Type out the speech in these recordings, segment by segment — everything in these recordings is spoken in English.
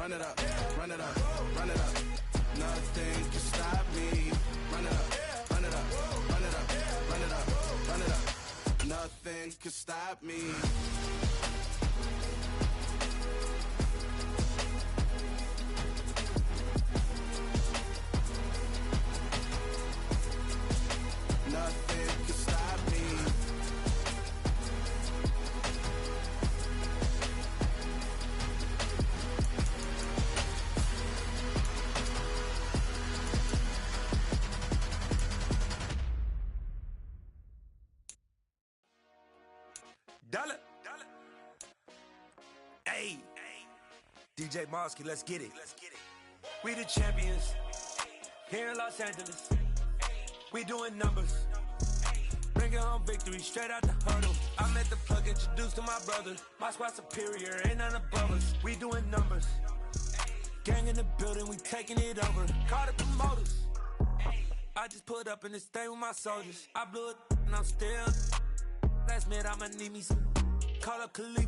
run it up, run it up, run it up. Nothing can stop me. Run it up, run it up, run it up, run it up, run it up. Nothing can stop me. Nothing can stop me. Dollar. Hey, DJ Mosky, let's get it. We the champions here in Los Angeles. We doing numbers. Bringing home victory straight out the huddle. I met the plug, introduced to my brother. My squad superior, ain't none above us. We doing numbers. Gang in the building, we taking it over. Call the promoters. I just put up in this thing with my soldiers. I blew it and I'm still. Last minute I'ma need me some. Call up Khalifa.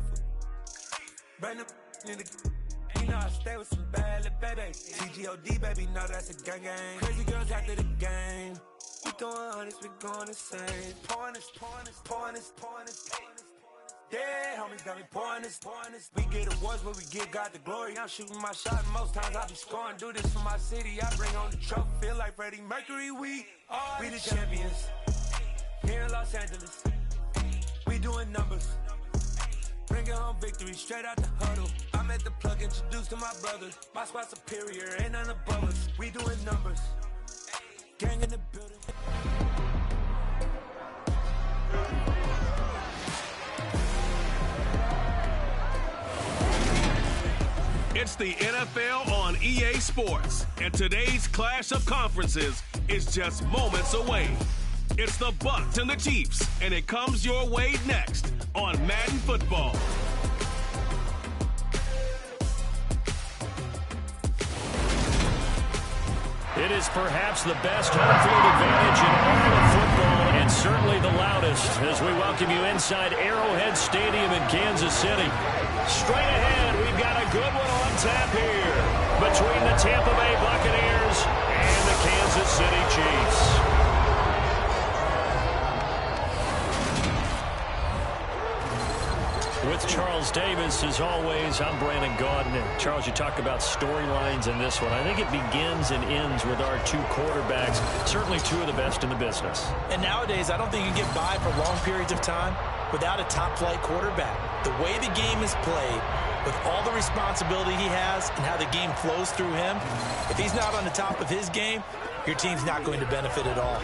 Bring them in the. You know I stay with some bad little baby. TGOD baby, know that's a gang gang. Crazy girls after the game. We throwing hundreds, we going insane. Pouring this. Yeah, homies got me pouring this. We get awards, but we give God the glory. I'm shooting my shot, most times I be scoring. Do this for my city, I bring on the trophy. Feel like Freddie Mercury, we the champions. Here in Los Angeles, we doing numbers. Bringing home victory straight out the huddle. I met the plug, introduced to my brother. My squad superior, ain't none above us. We doing numbers. Gang in the building. It's the NFL on EA Sports, and today's clash of conferences is just moments away. It's the Bucs and the Chiefs, and it comes your way next on Madden Football. It is perhaps the best home field advantage in all of football, and certainly the loudest, as we welcome you inside Arrowhead Stadium in Kansas City. Straight ahead, we've got a good one on tap here between the Tampa Bay Buccaneers and the Kansas City Chiefs. With Charles Davis, as always, I'm Brandon Gaudin. And Charles, you talk about storylines in this one. I think it begins and ends with our two quarterbacks, certainly two of the best in the business. And nowadays, I don't think you get by for long periods of time without a top-flight quarterback. The way the game is played, with all the responsibility he has and how the game flows through him, if he's not on the top of his game, your team's not going to benefit at all.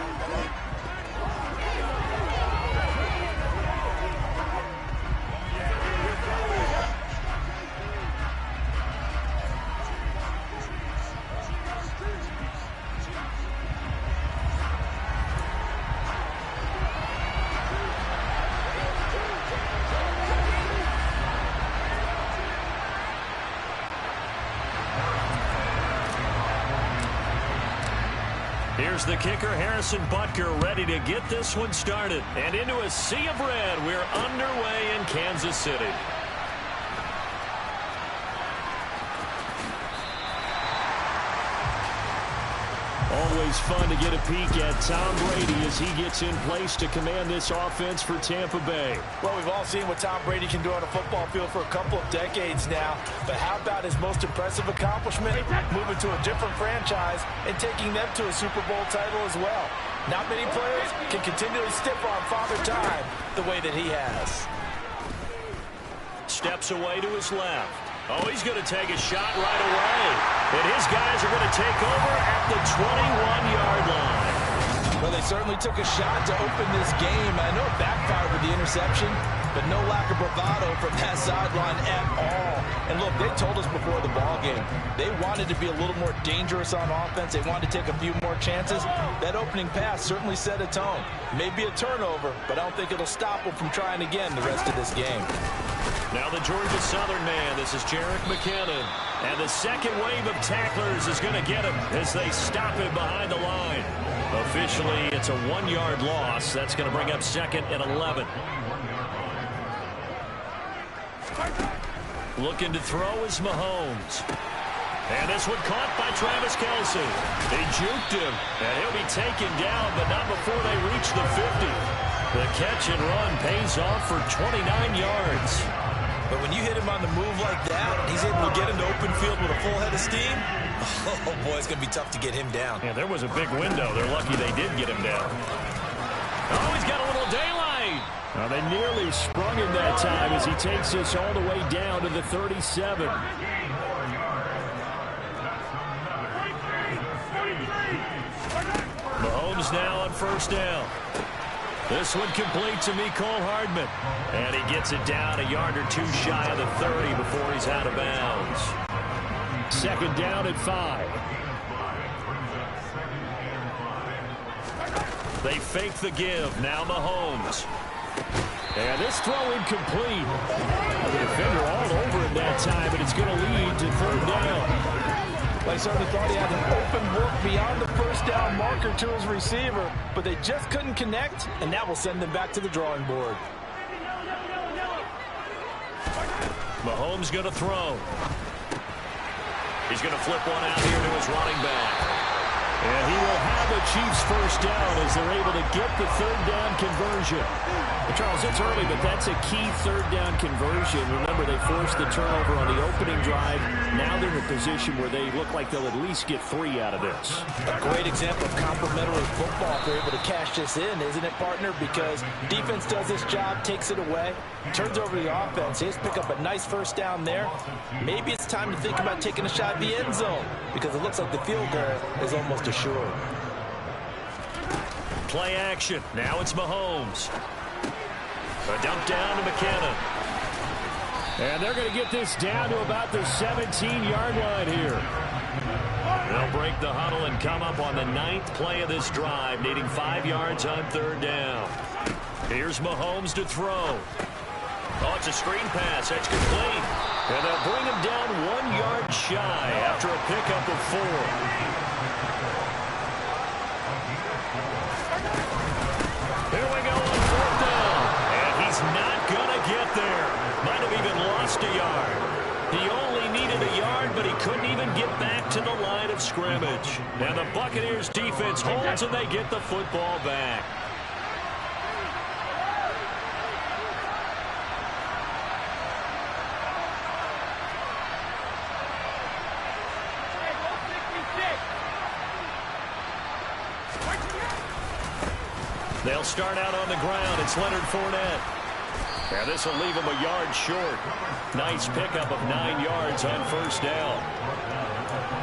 Here's the kicker, Harrison Butker, ready to get this one started. And into a sea of red, we're underway in Kansas City. Always fun to get a peek at Tom Brady as he gets in place to command this offense for Tampa Bay. Well, we've all seen what Tom Brady can do on a football field for a couple of decades now. But how about his most impressive accomplishment? Moving to a different franchise and taking them to a Super Bowl title as well. Not many players can continually stiff on Father Time the way that he has. Steps away to his left. Oh, he's going to take a shot right away. And his guys are going to take over at the 21-yard line. Well, they certainly took a shot to open this game. I know it backfired with the interception, but no lack of bravado from that sideline at all. And look, they told us before the ball game, they wanted to be a little more dangerous on offense. They wanted to take a few more chances. That opening pass certainly set a tone. Maybe a turnover, but I don't think it'll stop them from trying again the rest of this game. Now the Georgia Southern man, this is Jerick McKinnon. And the second wave of tacklers is going to get him as they stop him behind the line. Officially, it's a 1-yard loss. That's going to bring up second and 11. Looking to throw is Mahomes. And this one caught by Travis Kelce. They juked him, and he'll be taken down, but not before they reach the 50. The catch and run pays off for 29 yards. But when you hit him on the move like that, he's able to get into open field with a full head of steam. Oh, boy, it's going to be tough to get him down. Yeah, there was a big window. They're lucky they did get him down. Oh, he's got a little daylight. Well, they nearly sprung him that time as he takes us all the way down to the 37. Mahomes now on first down. This one complete to Mecole Hardman. And he gets it down a yard or two shy of the 30 before he's out of bounds. Second down at 5. They fake the give. Now Mahomes. And this throw incomplete. The defender all over him that time, but it's going to lead to third down. Well, he certainly thought he had an open look beyond the first down marker to his receiver, but they just couldn't connect, and that will send them back to the drawing board. Mahomes going to throw. He's going to flip one out here to his running back. And he will have the Chiefs first down as they're able to get the third down conversion. But Charles, it's early, but that's a key third down conversion. Remember, they forced the turnover on the opening drive. Now they're in a position where they look like they'll at least get 3 out of this. A great example of complementary football if they're able to cash this in, isn't it, partner? Because defense does this job, takes it away, turns over the offense. They just pick up a nice first down there. Maybe it's time to think about taking a shot at the end zone because it looks like the field goal is almost assured. Play action. Now it's Mahomes. A dump down to McKinnon. And they're going to get this down to about the 17-yard line here. They'll break the huddle and come up on the 9th play of this drive, needing 5 yards on third down. Here's Mahomes to throw. Oh, it's a screen pass. That's complete. And they'll bring him down 1 yard shy after a pickup of 4. Here we go on fourth down. And he's not going to get there. Might have even lost a yard. He only needed a yard, but he couldn't even get back to the line of scrimmage. And the Buccaneers defense holds and they get the football back. They'll start out on the ground. It's Leonard Fournette. And this will leave him a yard short. Nice pickup of 9 yards on first down.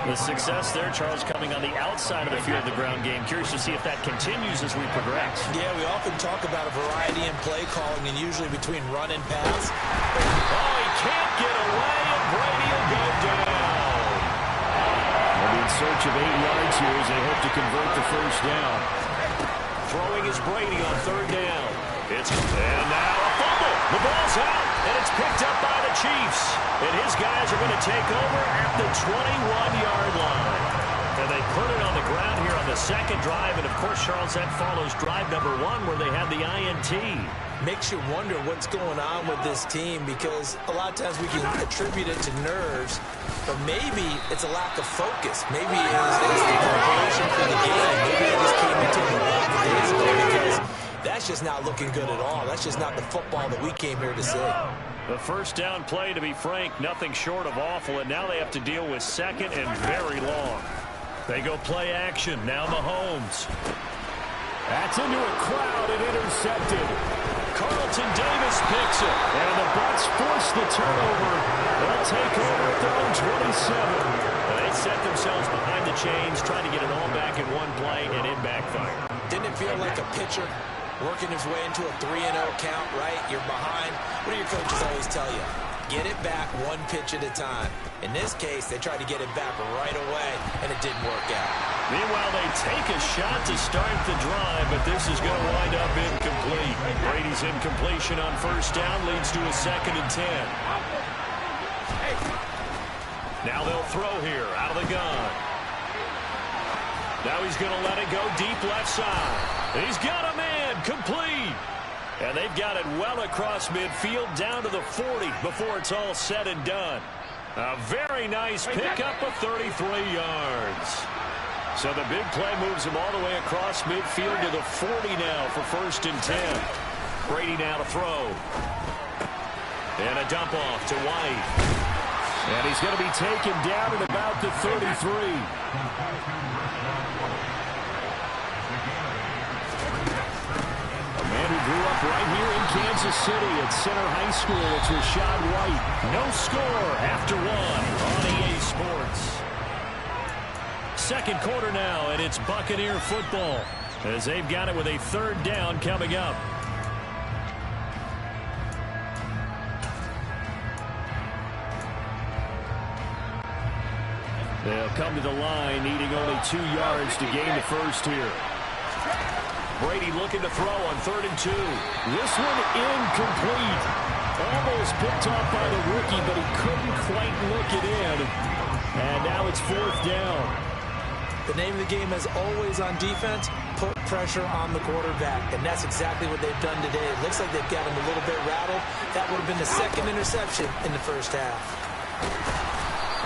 The success there, Charles, coming on the outside of the field, the ground game. Curious to see if that continues as we progress. Yeah, we often talk about a variety in play calling and usually between run and pass. Oh, he can't get away, and Brady will go down. They'll be in search of 8 yards here as they hope to convert the first down. Throwing is Brady on third down. And now a fumble. The ball's out, and it's picked up by the Chiefs. And his guys are going to take over at the 21-yard line. And they put it on the ground here on the second drive. And, of course, Charles, that follows drive number 1 where they had the INT. Makes you wonder what's going on with this team because a lot of times we can attribute it to nerves, but maybe it's a lack of focus. Maybe it's the preparation for the game. Maybe they just came into it a couple days ago because that's just not looking good at all. That's just not the football that we came here to see. The first down play, to be frank, nothing short of awful, and now they have to deal with second and very long. They go play action. Now Mahomes. That's into a crowd and intercepted. Carlton Davis picks it. And the Bucs force the turnover. They'll take over at their own 27. They set themselves behind the chains, trying to get it all back in one play, and it backfired. Didn't it feel like a pitcher working his way into a 3-0 count, right? You're behind. What do your coaches always tell you? Get it back one pitch at a time. In this case, they tried to get it back right away, and it didn't work out. Meanwhile, they take a shot to start the drive, but this is going to wind up incomplete. Brady's incompletion on first down leads to a 2nd and 10. Now they'll throw here out of the gun. Now he's going to let it go deep left side. He's got a man, complete. And they've got it well across midfield down to the 40 before it's all said and done. A very nice pickup of 33 yards. So the big play moves him all the way across midfield to the 40 now for 1st and 10. Brady now to throw. And a dump off to White. And he's going to be taken down at about the 33. A man who grew up right here in Kansas City at Center High School. It's Rashad White. No score after 1 on EA Sports. Second quarter now, and it's Buccaneer football as they've got it with a 3rd down coming up. They'll come to the line, needing only 2 yards to gain the first here. Brady looking to throw on 3rd and 2. This one incomplete. Almost picked off by the rookie, but he couldn't quite look it in. And now it's 4th down. The name of the game, as always on defense, put pressure on the quarterback. And that's exactly what they've done today. It looks like they've got him a little bit rattled. That would have been the 2nd interception in the first half.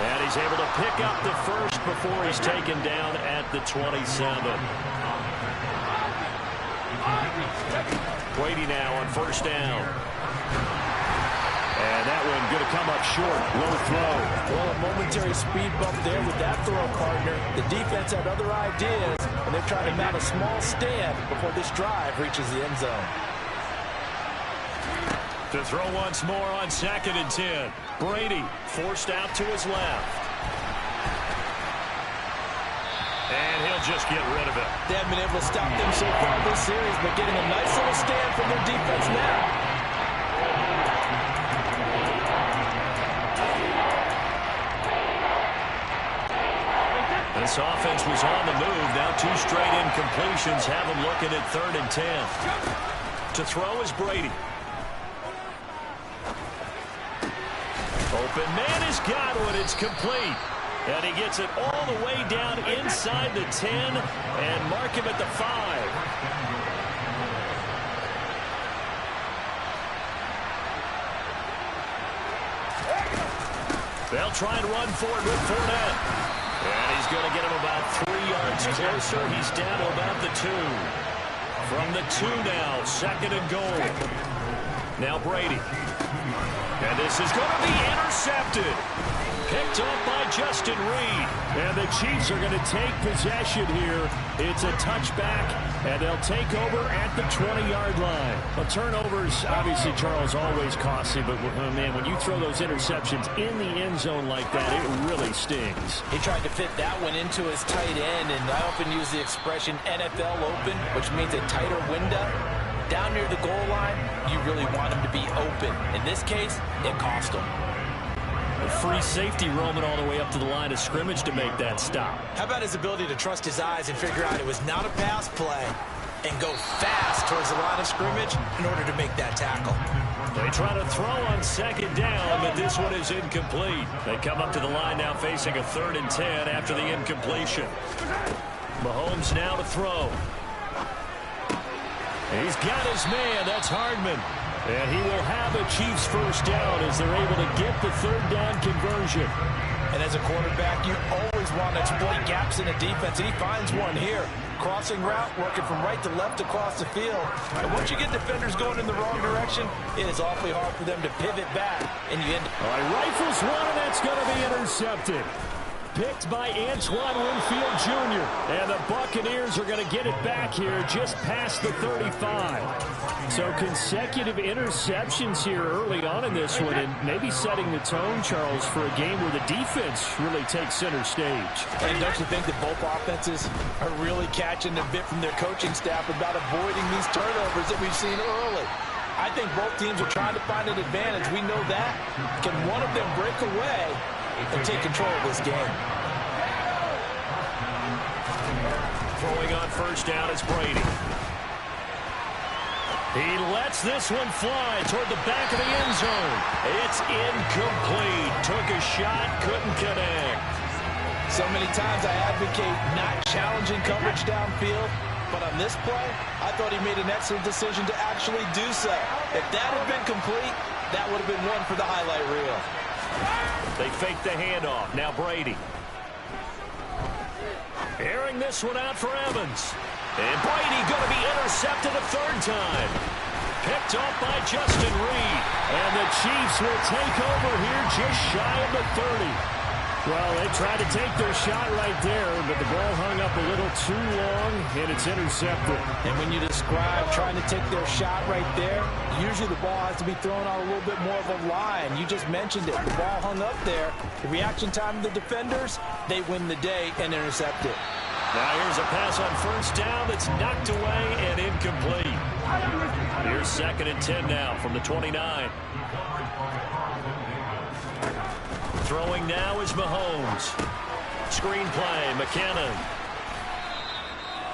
And he's able to pick up the first before he's taken down at the 27. Brady now on 1st down. And that one going to come up short. Low throw. Well, a momentary speed bump there with that throw partner. The defense had other ideas, and they're trying to mount a small stand before this drive reaches the end zone. To throw once more on 2nd and 10. Brady forced out to his left. And he'll just get rid of it. They haven't been able to stop them so far this series, but getting a nice little stand from their defense now. This offense was on the move. Now 2 straight incompletions have them looking at 3rd and 10. To throw is Brady. Open man is Godwin. It's complete. And he gets it all the way down inside the 10 and mark him at the 5. They'll try and run for it with Fournette. And he's going to get him about 3 yards closer. He's down to about the 2. From the 2 now, 2nd and goal. Now Brady. And this is going to be intercepted. Picked up by Justin Reed. And the Chiefs are going to take possession here. It's a touchback, and they'll take over at the 20-yard line. Well, turnovers, obviously, Charles, always costly. But, man, when you throw those interceptions in the end zone like that, it really stings. He tried to fit that one into his tight end, and I often use the expression NFL open, which means a tighter window. Down near the goal line, you really want him to be open. In this case, it cost him. A free safety roaming all the way up to the line of scrimmage to make that stop. How about his ability to trust his eyes and figure out it was not a pass play and go fast towards the line of scrimmage in order to make that tackle? They try to throw on 2nd down, but this one is incomplete. They come up to the line now facing a 3rd and 10 after the incompletion. Mahomes now to throw. He's got his man. That's Hardman. And he will have a Chiefs 1st down as they're able to get the 3rd down conversion. And as a quarterback, you always want to exploit gaps in the defense, and he finds one here. Crossing route, working from right to left across the field. And once you get defenders going in the wrong direction, it is awfully hard for them to pivot back. And you end up... All right, rifles one, and that's going to be intercepted. Picked by Antoine Winfield Jr. And the Buccaneers are going to get it back here just past the 35. So consecutive interceptions here early on in this one, and maybe setting the tone, Charles, for a game where the defense really takes center stage. And don't you think that both offenses are really catching a bit from their coaching staff about avoiding these turnovers that we've seen early? I think both teams are trying to find an advantage. We know that. Can one of them break away and take control of this game? Throwing on 1st down is Brady. He lets this one fly toward the back of the end zone. It's incomplete. Took a shot, couldn't connect. So many times I advocate not challenging coverage downfield, but on this play, I thought he made an excellent decision to actually do so. If that had been complete, that would have been one for the highlight reel. They fake the handoff. Now Brady. Airing this one out for Evans. And Brady going to be intercepted a third time. Picked off by Justin Reed. And the Chiefs will take over here just shy of the 30. Well, they tried to take their shot right there, but the ball hung up a little too long, and it's intercepted. And when you describe trying to take their shot right there, usually the ball has to be thrown out a little bit more of a line. You just mentioned it. The ball hung up there. The reaction time of the defenders, they win the day and intercept it. Now here's a pass on first down that's knocked away and incomplete. Here's 2nd and 10 now from the 29. Throwing now is Mahomes. Screen play, McKinnon.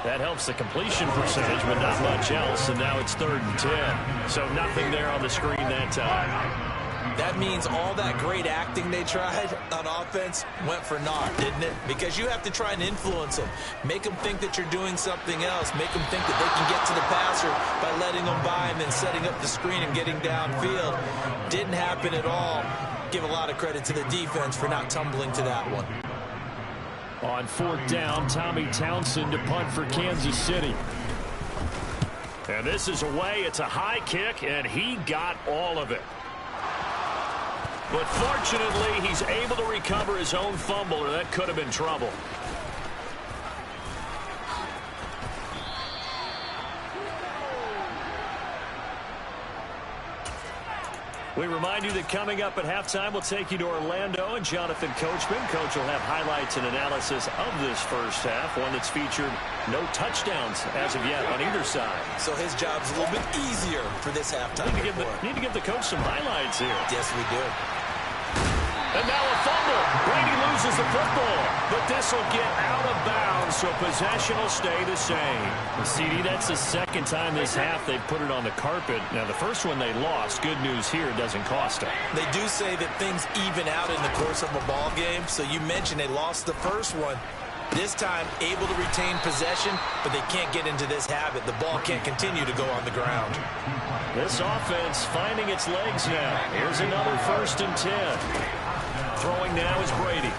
That helps the completion percentage, but not much else, and now it's 3rd and 10. So nothing there on the screen that time. That means all that great acting they tried on offense went for naught, didn't it? Because you have to try and influence them. Make them think that you're doing something else. Make them think that they can get to the passer by letting them by and then setting up the screen and getting downfield. Didn't happen at all. Give a lot of credit to the defense for not tumbling to that one. On 4th down, Tommy Townsend to punt for Kansas City. And this is away. It's a high kick, and he got all of it. But fortunately, he's able to recover his own fumble, or that could have been trouble. We remind you that coming up at halftime, we'll take you to Orlando and Jonathan Coachman. Coach will have highlights and analysis of this first half, one that's featured no touchdowns as of yet on either side. So his job's a little bit easier for this halftime. Need to give the coach some highlights here. Yes, we do. And now a fumble. Brady loses the football, but this will get out of bounds, so possession will stay the same. CD, that's the second time this half they've put it on the carpet. Now, the first one they lost. Good news here, it doesn't cost them. They do say that things even out in the course of a ball game, so you mentioned they lost the first one. This time, able to retain possession, but they can't get into this habit. The ball can't continue to go on the ground. This offense finding its legs now. Here's another 1st and 10. Throwing now is Brady.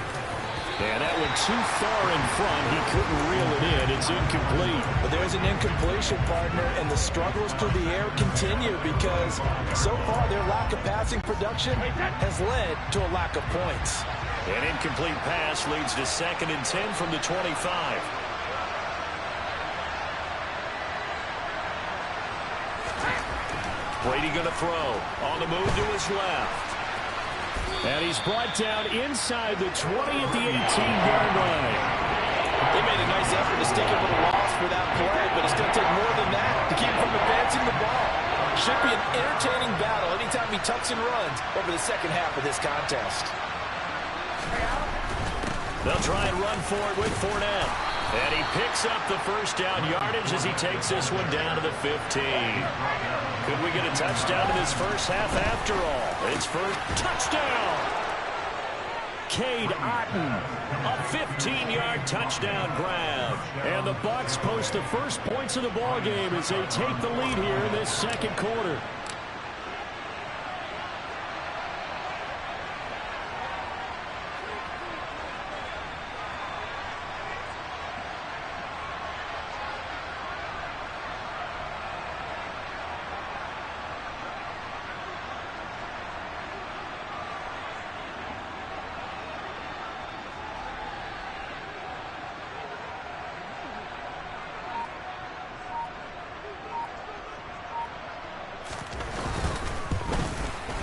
And that went too far in front. He couldn't reel it in. It's incomplete. But there's an incompletion, partner, and the struggles through the air continue because so far their lack of passing production has led to a lack of points. An incomplete pass leads to 2nd and 10 from the 25. Brady going to throw. On the move to his left. And he's brought down inside the 20 at the 18-yard line. They made a nice effort to stick him with a loss for that play, but it's going to take more than that to keep him from advancing the ball. Should be an entertaining battle anytime he tucks and runs over the second half of this contest. They'll try and run for it with Fournette. And he picks up the first down yardage as he takes this one down to the 15. Could we get a touchdown in this first half after all? It's first touchdown. Cade Otton, A 15-yard touchdown grab. and the Bucs post the first points of the ball game as they take the lead here in this second quarter.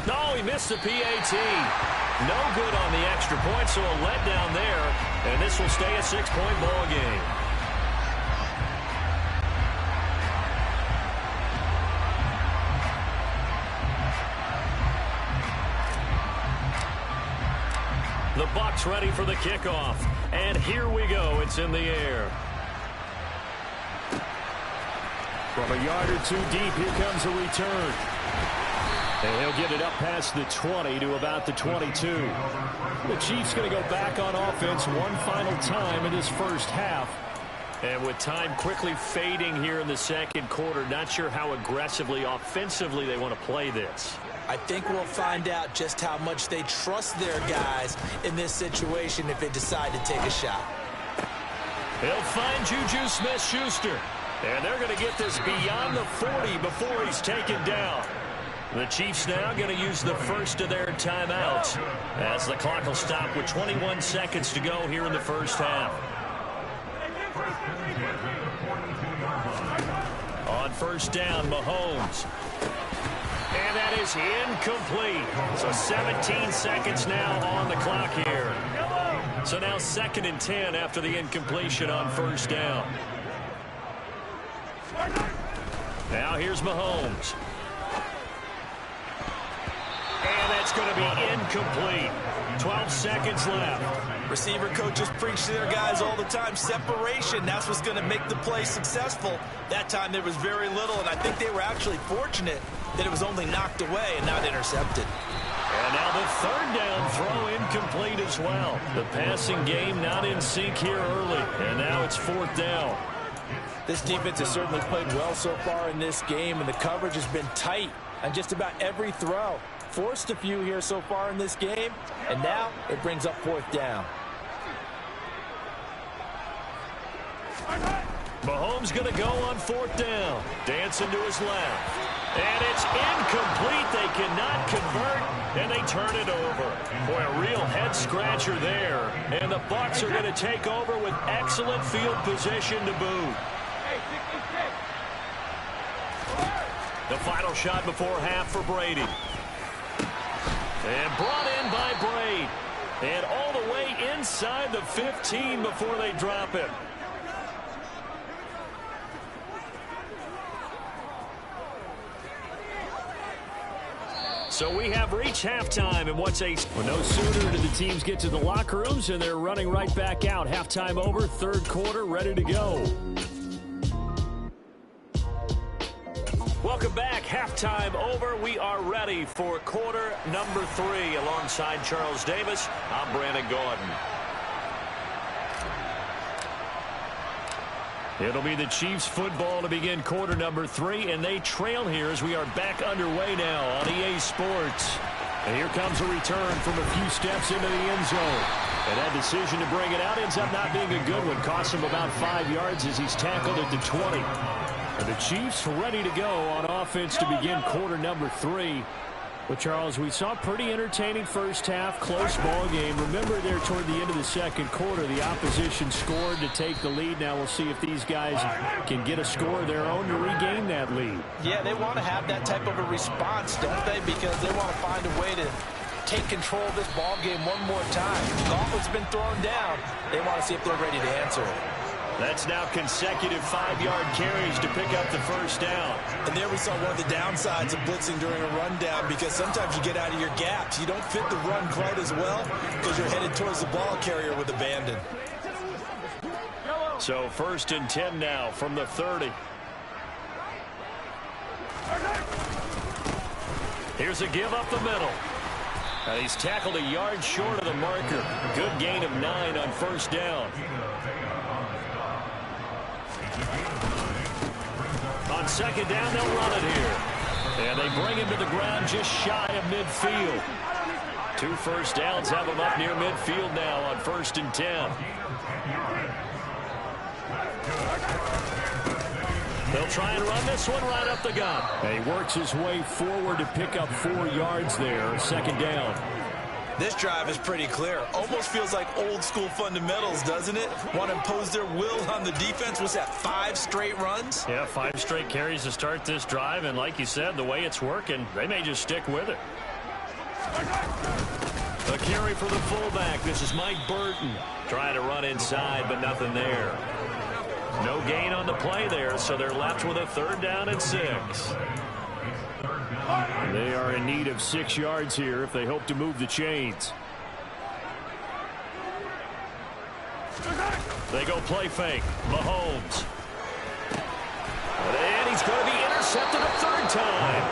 No, he missed the PAT. No good on the extra point, so a letdown there. And this will stay a 6-point ball game. The Bucs ready for the kickoff. And here we go. It's in the air. From a yard or two deep, here comes a return. And he'll get it up past the 20 to about the 22. The Chiefs going to go back on offense one final time in this first half. And with time quickly fading here in the second quarter, not sure how aggressively, offensively they want to play this. I think we'll find out just how much they trust their guys in this situation if they decide to take a shot. He'll find Juju Smith-Schuster. And they're going to get this beyond the 40 before he's taken down. The Chiefs now going to use the first of their timeouts as the clock will stop with 21 seconds to go here in the first half. On first down, Mahomes. And that is incomplete. So 17 seconds now on the clock here. So now 2nd and 10 after the incompletion on first down. Now here's Mahomes. And that's going to be incomplete. 12 seconds left. Receiver coaches preach to their guys all the time. Separation, that's what's going to make the play successful. That time there was very little, and I think they were actually fortunate that it was only knocked away and not intercepted. And now the 3rd down throw incomplete as well. The passing game not in sync here early. And now it's 4th down. This defense has certainly played well so far in this game, and the coverage has been tight on just about every throw. Forced a few here so far in this game, and now it brings up 4th down. Mahomes going to go on 4th down. Dancing to his left. And it's incomplete. They cannot convert, and they turn it over. Boy, a real head-scratcher there. And the Bucs are going to take over with excellent field position to boot. The final shot before half for Brady. And brought in by Brady. And all the way inside the 15 before they drop it. So we have reached halftime, and what's a... Well, no sooner did the teams get to the locker rooms, and they're running right back out. Halftime over, 3rd quarter, ready to go. Welcome back. Halftime over. We are ready for quarter number 3. Alongside Charles Davis, I'm Brandon Gordon. It'll be the Chiefs football to begin quarter number 3, and they trail here as we are back underway now on EA Sports. And here comes a return from a few steps into the end zone. And that decision to bring it out ends up not being a good one. Costs him about 5 yards as he's tackled at the 20. And the Chiefs ready to go on offense to begin quarter number 3. Well, Charles, we saw a pretty entertaining first half, close ball game. Remember there toward the end of the 2nd quarter, the opposition scored to take the lead. Now we'll see if these guys can get a score of their own to regain that lead. Yeah, they want to have that type of a response, don't they? Because they want to find a way to take control of this ball game one more time. The gauntlet's been thrown down. They want to see if they're ready to answer it. That's now consecutive 5-yard carries to pick up the first down. And there we saw one of the downsides of blitzing during a rundown, because sometimes you get out of your gaps. You don't fit the run quite as well because you're headed towards the ball carrier with abandon. So 1st and 10 now from the 30. Here's a give up the middle. And he's tackled a yard short of the marker. Good gain of 9 on first down. On 2nd down, they'll run it here. And they bring him to the ground just shy of midfield. 2 first downs have him up near midfield now on 1st and 10. They'll try and run this one right up the gut. And he works his way forward to pick up 4 yards there. 2nd down. This drive is pretty clear. Almost feels like old school fundamentals, doesn't it? Want to impose their will on the defense. Was that 5 straight runs? Yeah, 5 straight carries to start this drive. And like you said, the way it's working, they may just stick with it. A carry for the fullback. This is Mike Burton. Trying to run inside, but nothing there. No gain on the play there, so they're left with a 3rd down and 6. They are in need of 6 yards here if they hope to move the chains. They go play fake. Mahomes. And he's going to be intercepted a 3rd time.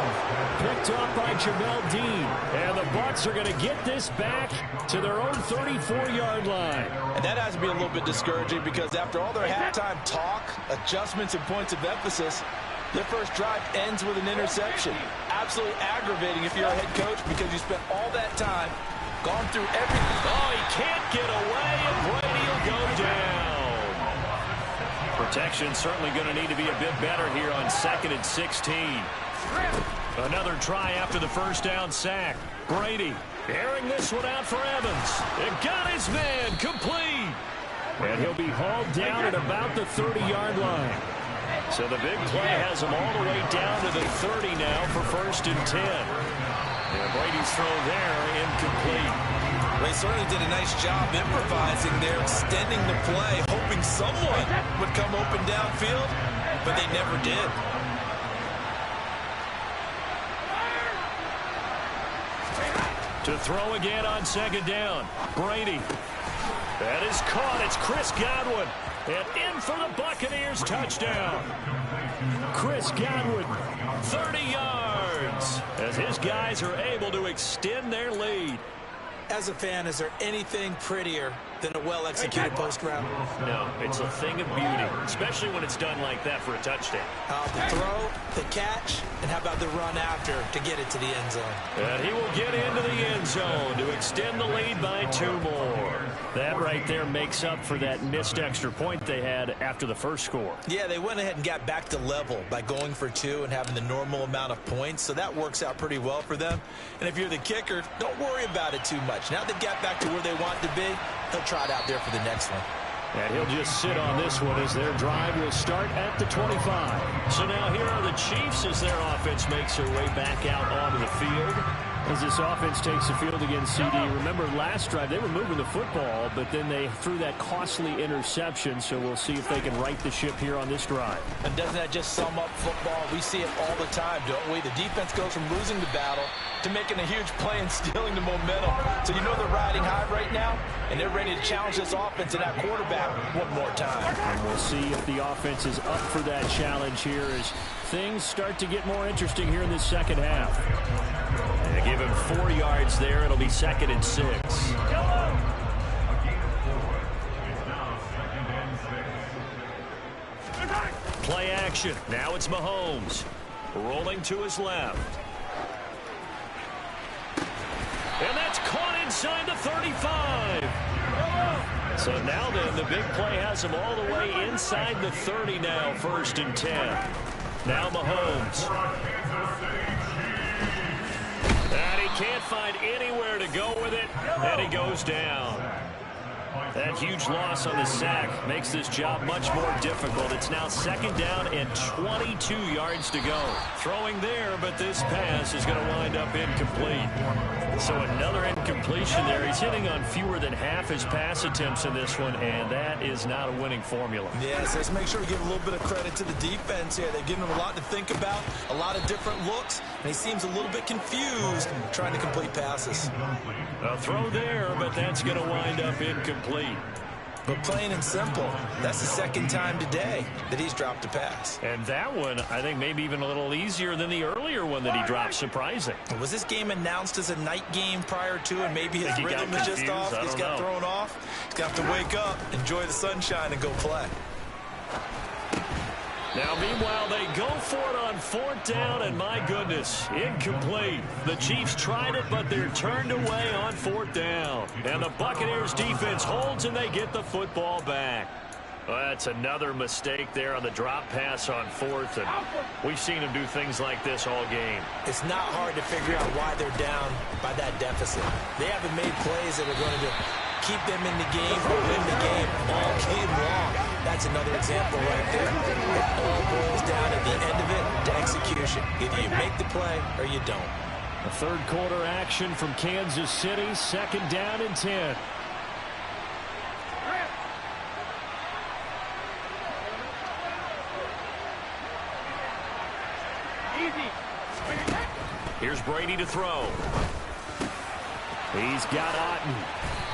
Picked off by Jamel Dean. And the Bucs are going to get this back to their own 34-yard line. And that has to be a little bit discouraging, because after all their halftime talk, adjustments, and points of emphasis, Their first drive ends with an interception. Absolutely aggravating if you're a head coach because you spent all that time, gone through everything. Oh, he can't get away, and Brady will go down. Protection certainly going to need to be a bit better here on 2nd and 16. Another try after the first down sack. Brady airing this one out for Evans. It got his man complete. And he'll be hauled down at about the 30-yard line. So the big play has him all the way down to the 30 now for 1st and 10. And Brady's throw there incomplete. They certainly did a nice job improvising there, extending the play, hoping someone would come open downfield, but they never did. To throw again on 2nd down. Brady. That is caught. It's Chris Godwin. And in for the Buccaneers touchdown. Chris Godwin, 30 yards, as his guys are able to extend their lead. As a fan, is there anything prettier than a well-executed post route? No, it's a thing of beauty, especially when it's done like that for a touchdown. The throw, the catch, and how about the run after to get it to the end zone? And he will get into the end zone to extend the lead by 2 more. That right there makes up for that missed extra point they had after the first score. Yeah, they went ahead and got back to level by going for 2 and having the normal amount of points, so that works out pretty well for them. And if you're the kicker, don't worry about it too much. Now they've got back to where they want to be, they'll try it out there for the next one. And he'll just sit on this one as their drive will start at the 25. So now here are the Chiefs as their offense makes their way back out onto the field. As this offense takes the field against CD. Remember, last drive, they were moving the football, but then they threw that costly interception, so we'll see if they can right the ship here on this drive. And doesn't that just sum up football? We see it all the time, don't we? The defense goes from losing the battle to making a huge play and stealing the momentum. So you know they're riding high right now, and they're ready to challenge this offense and that quarterback one more time. And we'll see if the offense is up for that challenge here as things start to get more interesting here in this second half. They give him 4 yards there. It'll be 2nd and 6. Play action. Now it's Mahomes. Rolling to his left. And that's caught inside the 35. So now then, the big play has him all the way inside the 30 now, 1st and 10. Now Mahomes. And he can't find anywhere to go with it, and he goes down. That huge loss on the sack makes this job much more difficult. It's now 2nd down and 22 yards to go. Throwing there, but this pass is going to wind up incomplete. So another incompletion there. He's hitting on fewer than half his pass attempts in this one, and that is not a winning formula. Yes, let's make sure we give a little bit of credit to the defense here. They've given him a lot to think about, a lot of different looks, and he seems a little bit confused trying to complete passes. A throw there, but that's going to wind up incomplete. But plain and simple, that's the 2nd time today that he's dropped a pass. And that one, I think, maybe even a little easier than the earlier one that he dropped. Surprising. Was this game announced as a night game prior to, and maybe his rhythm is just off? He's got thrown off. He's got to wake up, enjoy the sunshine, and go play. Now, meanwhile, they go for it on 4th down, and my goodness, incomplete. The Chiefs tried it, but they're turned away on 4th down. And the Buccaneers defense holds, and they get the football back. Well, that's another mistake there on the drop pass on 4th, and we've seen him do things like this all game. It's not hard to figure out why they're down by that deficit. They haven't made plays that are going to keep them in the game or win the game all game long. That's another example right there. It all boils down at the end of it to execution. Either you make the play or you don't. A 3rd quarter action from Kansas City, 2nd down and 10. Here's Brady to throw. He's got Otten.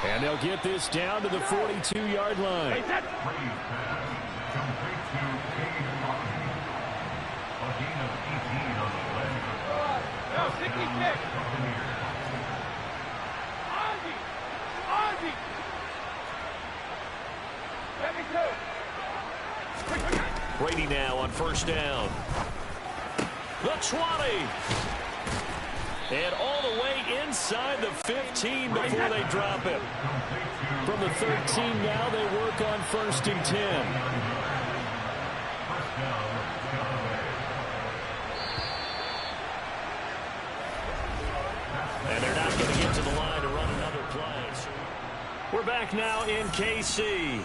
And they'll get this down to the 42-yard line. Brady now on 1st down. the 20. And all the way inside the 15 before they drop it. From the 13 now, they work on 1st and 10. And they're not going to get to the line to run another play. We're back now in KC.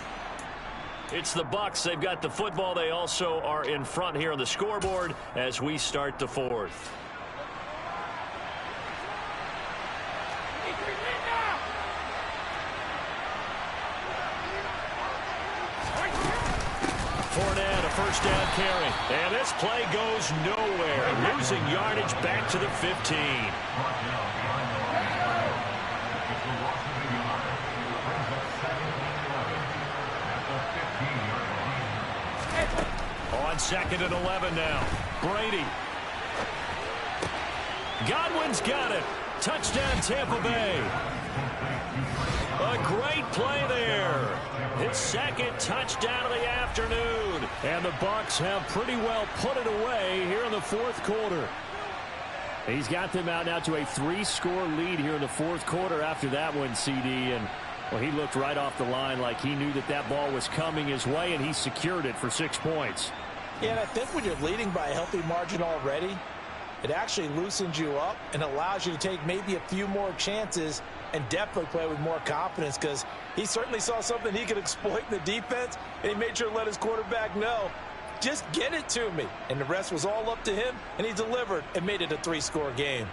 It's the Bucs. They've got the football. They also are in front here on the scoreboard as we start the 4th. Fournette, a first down carry. And this play goes nowhere. Losing yardage back to the 15. On 2nd and 11 now. Brady. Godwin's got it. Touchdown, Tampa Bay. A great play there. His 2nd touchdown of the afternoon. And the Bucs have pretty well put it away here in the 4th quarter. He's got them out now to a 3-score lead here in the 4th quarter after that one, CD. And, well, he looked right off the line like he knew that that ball was coming his way, and he secured it for 6 points. Yeah, and I think when you're leading by a healthy margin already, it actually loosens you up and allows you to take maybe a few more chances and definitely play with more confidence, because he certainly saw something he could exploit in the defense, and he made sure to let his quarterback know, just get it to me. And the rest was all up to him, and he delivered and made it a 3-score game.